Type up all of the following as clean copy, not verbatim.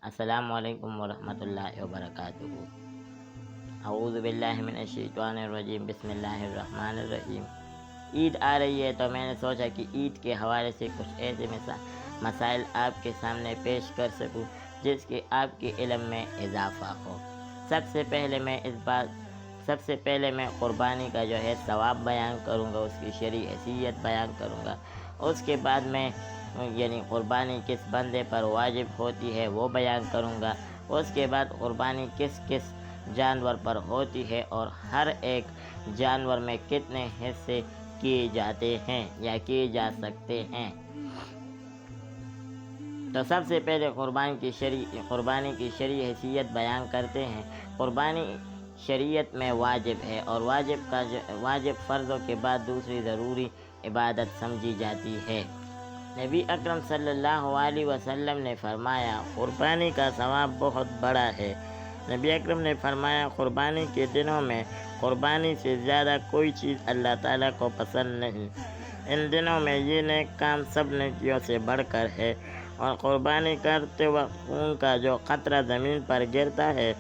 السلام علیکم ورحمۃ اللہ وبرکاتہ۔ اعوذ باللہ من الشیطان الرجیم، بسم اللہ الرحمن الرحیم۔ عید آ رہی ہے تو میں نے سوچا کہ عید کے حوالے سے کچھ ایسے مسائل آپ کے سامنے پیش کر سکوں جس کے آپ کے علم میں اضافہ ہو۔ سب سے پہلے میں قربانی کا جو ہے ثواب بیان کروں گا، اس کی شرعی حیثیت بیان کروں گا۔ اس کے بعد میں قربانی کس بندے پر واجب ہوتی ہے وہ بیان کروں گا۔ اس کے بعد قربانی کس کس جانور پر ہوتی ہے اور ہر ایک جانور میں کتنے حصے کیے جاتے ہیں یا کیے جا سکتے ہیں۔ تو سب سے پہلے قربانی کی شرعی حیثیت بیان کرتے ہیں۔ قربانی شریعت میں واجب ہے اور واجب فرضوں کے بعد دوسری ضروری عبادت سمجھی جاتی ہے۔ نبی اکرم صلی اللہ علیہ وسلم نے فرمایا، قربانی کا ثواب بہت بڑا ہے۔ نبی اکرم نے فرمایا، قربانی کے دنوں میں قربانی سے زیادہ کوئی چیز اللہ تعالیٰ کو پسند نہیں۔ ان دنوں میں یہ نیک کام سب نیکیوں سے بڑھ کر ہے، اور قربانی کرتے وقت خون کا جو قطرہ زمین پر گرتا ہے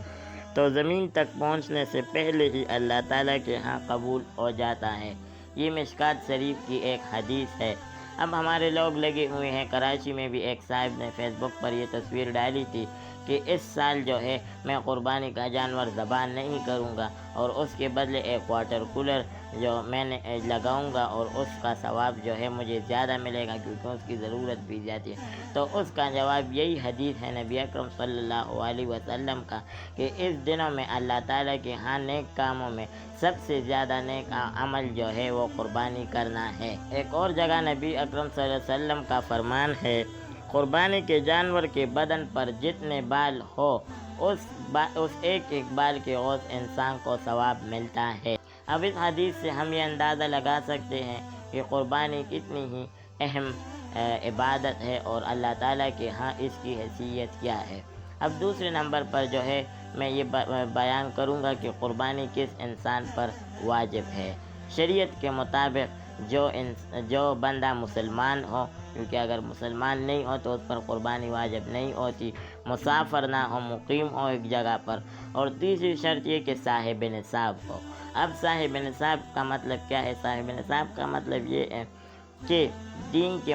تو زمین تک پہنچنے سے پہلے ہی اللہ تعالیٰ کے ہاں قبول ہو جاتا ہے۔ یہ مشکات شریف کی ایک حدیث ہے۔ اب ہمارے لوگ لگے ہوئے ہیں، کراچی میں بھی ایک صاحب نے فیس بک پر یہ تصویر ڈالی تھی کہ اس سال جو ہے میں قربانی کا جانور ذبح نہیں کروں گا اور اس کے بدلے ایک واٹر کولر جو میں نے لگاؤں گا اور اس کا ثواب جو ہے مجھے زیادہ ملے گا کیونکہ اس کی ضرورت بھی زیادہ ہے۔ تو اس کا جواب یہی حدیث ہے نبی اکرم صلی اللہ علیہ وسلم کا کہ اس دنوں میں اللہ تعالیٰ کے ہاں نیک کاموں میں سب سے زیادہ نیک عمل جو ہے وہ قربانی کرنا ہے۔ ایک اور جگہ نبی اکرم صلی اللہ علیہ وسلم کا فرمان ہے، قربانی کے جانور کے بدن پر جتنے بال ہو اس ایک بال کے عوض انسان کو ثواب ملتا ہے۔ اب اس حدیث سے ہم یہ اندازہ لگا سکتے ہیں کہ قربانی کتنی ہی اہم عبادت ہے اور اللہ تعالیٰ کے ہاں اس کی حیثیت کیا ہے۔ اب دوسرے نمبر پر جو ہے میں یہ بیان کروں گا کہ قربانی کس انسان پر واجب ہے۔ شریعت کے مطابق جو بندہ مسلمان ہو، کیونکہ اگر مسلمان نہیں ہو تو اس پر قربانی واجب نہیں ہوتی، مسافر نہ ہو، مقیم ہو ایک جگہ پر، اور تیسری شرط یہ کہ صاحب نصاب ہو۔ اب صاحب نصاب کا مطلب کیا ہے؟ صاحب نصاب کا مطلب یہ ہے کہ دین کے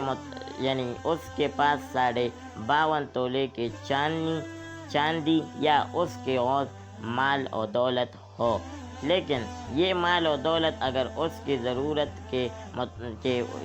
اس کے پاس 52.5 تولے کے چاندی یا اس کے عوض مال و دولت ہو، لیکن یہ مال و دولت اگر اس کی ضرورت کے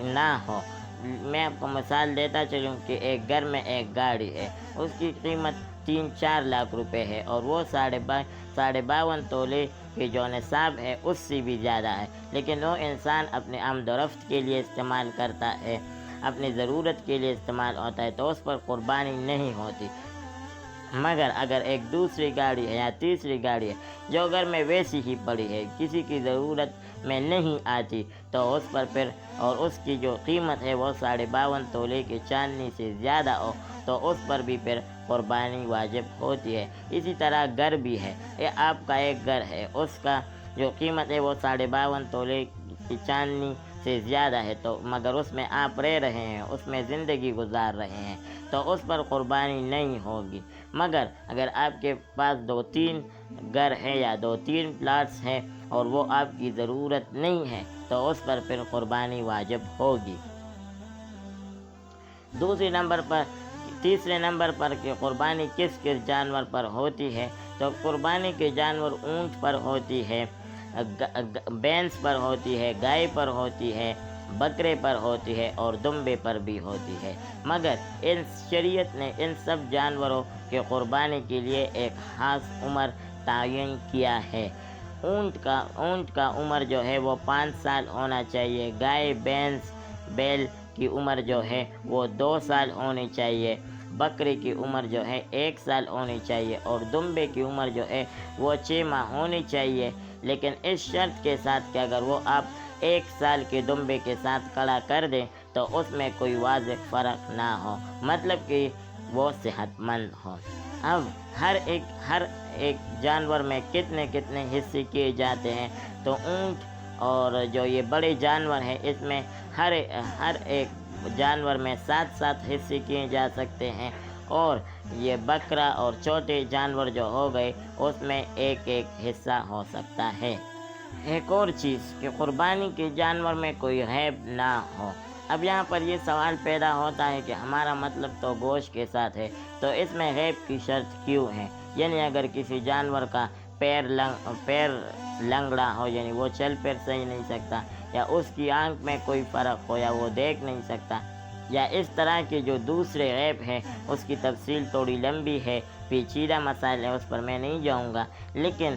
نہ ہو۔ میں آپ کو مثال دیتا چلوں کہ ایک گھر میں ایک گاڑی ہے، اس کی قیمت 3-4 لاکھ روپے ہے اور وہ 52.5 تولے کے جو نصاب ہے اس سے بھی زیادہ ہے، لیکن وہ انسان اپنے آمد و رفت کے لیے استعمال کرتا ہے، اپنی ضرورت کے لیے استعمال ہوتا ہے، تو اس پر قربانی نہیں ہوتی۔ مگر اگر ایک دوسری گاڑی ہے یا تیسری گاڑی ہے جو گھر میں ویسی ہی پڑی ہے، کسی کی ضرورت میں نہیں آتی، تو اس پر پھر اور اس کی جو قیمت ہے وہ 52.5 تولے کے چاندی سے زیادہ ہو تو اس پر بھی پھر قربانی واجب ہوتی ہے۔ اسی طرح گھر بھی ہے، یہ آپ کا ایک گھر ہے، اس کا جو قیمت ہے وہ 52.5 تولے کی چاندی سے زیادہ ہے، تو مگر اس میں آپ رہ رہے ہیں، اس میں زندگی گزار رہے ہیں، تو اس پر قربانی نہیں ہوگی۔ مگر اگر آپ کے پاس 2-3 گھر ہیں یا 2-3 پلاٹس ہیں اور وہ آپ کی ضرورت نہیں ہے تو اس پر پھر قربانی واجب ہوگی۔ تیسرے نمبر پر کہ قربانی کس جانور پر ہوتی ہے، تو قربانی کے جانور اونٹ پر ہوتی ہے، بھینس پر ہوتی ہے، گائے پر ہوتی ہے، بکرے پر ہوتی ہے اور دمبے پر بھی ہوتی ہے۔ مگر شریعت نے ان سب جانوروں کے قربانی کے لیے ایک خاص عمر تعین کیا ہے۔ اونٹ کا عمر جو ہے وہ 5 سال ہونا چاہیے، گائے بھینس بیل کی عمر جو ہے وہ 2 سال ہونی چاہیے، بکرے کی عمر جو ہے 1 سال ہونی چاہیے اور دمبے کی عمر جو ہے وہ 6 ماہ ہونی چاہیے، لیکن اس شرط کے ساتھ کہ اگر وہ آپ 1 سال کے دمبے کے ساتھ کھڑا کر دیں تو اس میں کوئی واضح فرق نہ ہو، مطلب کہ وہ صحت مند ہو۔ اب ہر ایک جانور میں کتنے حصے کیے جاتے ہیں، تو اونٹ اور جو یہ بڑے جانور ہیں اس میں ہر ایک جانور میں 7 حصے کیے جا سکتے ہیں، اور یہ بکرا اور چھوٹے جانور جو ہو گئے اس میں ایک ایک حصہ ہو سکتا ہے۔ ایک اور چیز کہ قربانی کے جانور میں کوئی عیب نہ ہو۔ اب یہاں پر یہ سوال پیدا ہوتا ہے کہ ہمارا مطلب تو گوشت کے ساتھ ہے، تو اس میں عیب کی شرط کیوں ہے؟ یعنی اگر کسی جانور کا پیر لنگڑا ہو، یعنی وہ چل پھر صحیح نہیں سکتا، یا اس کی آنکھ میں کوئی فرق ہو، یا وہ دیکھ نہیں سکتا، یا اس طرح کے جو دوسرے عیب ہیں، اس کی تفصیل تھوڑی لمبی ہے، پیچیدہ مسائل ہے، اس پر میں نہیں جاؤں گا، لیکن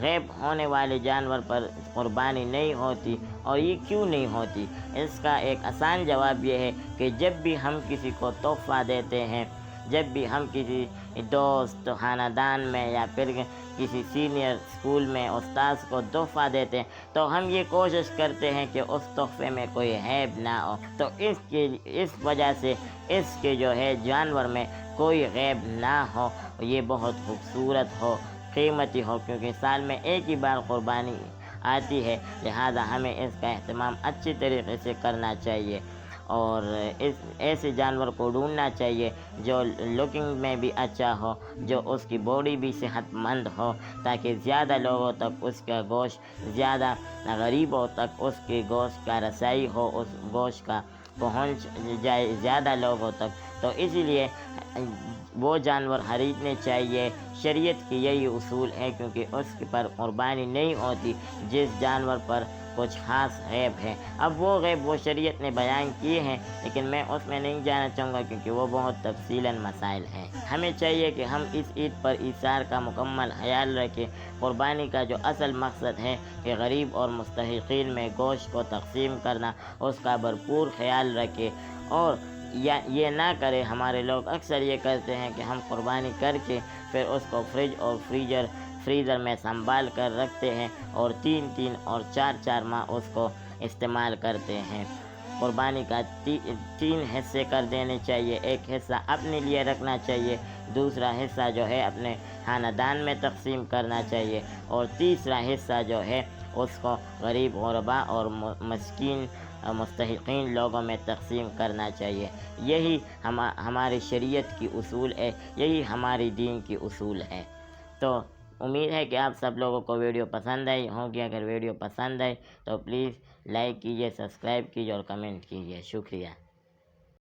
غیب ہونے والے جانور پر قربانی نہیں ہوتی۔ اور یہ کیوں نہیں ہوتی؟ اس کا ایک آسان جواب یہ ہے کہ جب بھی ہم کسی کو تحفہ دیتے ہیں، جب بھی ہم کسی دوست خاندان میں یا پھر کسی سینئر اسکول میں استاذ کو تحفہ دیتے ہیں، تو ہم یہ کوشش کرتے ہیں کہ اس تحفے میں کوئی عیب نہ ہو، تو اس وجہ سے اس کے جو ہے جانور میں کوئی عیب نہ ہو، یہ بہت خوبصورت ہو، قیمتی ہو، کیونکہ سال میں ایک ہی بار قربانی آتی ہے، لہذا ہمیں اس کا اہتمام اچھی طریقے سے کرنا چاہیے، اور ایسے جانور کو ڈھونڈنا چاہیے جو لکنگ میں بھی اچھا ہو، جو اس کی باڈی بھی صحت مند ہو، تاکہ زیادہ لوگوں تک اس کا گوشت، زیادہ غریبوں تک اس کے گوشت کا رسائی ہو، اس گوشت کا پہنچ جائے زیادہ لوگوں تک، تو اسی لیے وہ جانور خریدنے چاہیے۔ شریعت کی یہی اصول ہے، کیونکہ اس پر قربانی نہیں ہوتی جس جانور پر کچھ خاص عیب ہے۔ اب وہ عیب وہ شریعت نے بیان کیے ہیں، لیکن میں اس میں نہیں جانا چاہوں گا، کیونکہ وہ بہت تفصیلاً مسائل ہیں۔ ہمیں چاہیے کہ ہم اس عید پر ایثار کا مکمل خیال رکھیں۔ قربانی کا جو اصل مقصد ہے کہ غریب اور مستحقین میں گوشت کو تقسیم کرنا، اس کا بھرپور خیال رکھیں، اور یہ نہ کرے۔ ہمارے لوگ اکثر یہ کرتے ہیں کہ ہم قربانی کر کے پھر اس کو فریج اور فریزر میں سنبھال کر رکھتے ہیں، اور 3 اور 4 ماہ اس کو استعمال کرتے ہیں۔ قربانی کا 3 حصے کر دینے چاہیے، ایک حصہ اپنے لیے رکھنا چاہیے، دوسرا حصہ جو ہے اپنے خاندان میں تقسیم کرنا چاہیے، اور تیسرا حصہ جو ہے اس کو غریب غربا اور مسکین مستحقین لوگوں میں تقسیم کرنا چاہیے۔ یہی ہماری شریعت کی اصول ہے، یہی ہماری دین کی اصول ہے۔ تو امید ہے کہ آپ سب لوگوں کو ویڈیو پسند آئی ہوگی۔ اگر ویڈیو پسند آئی تو پلیز لائک کیجیے، سبسکرائب کیجیے اور کمنٹ کیجیے۔ شکریہ۔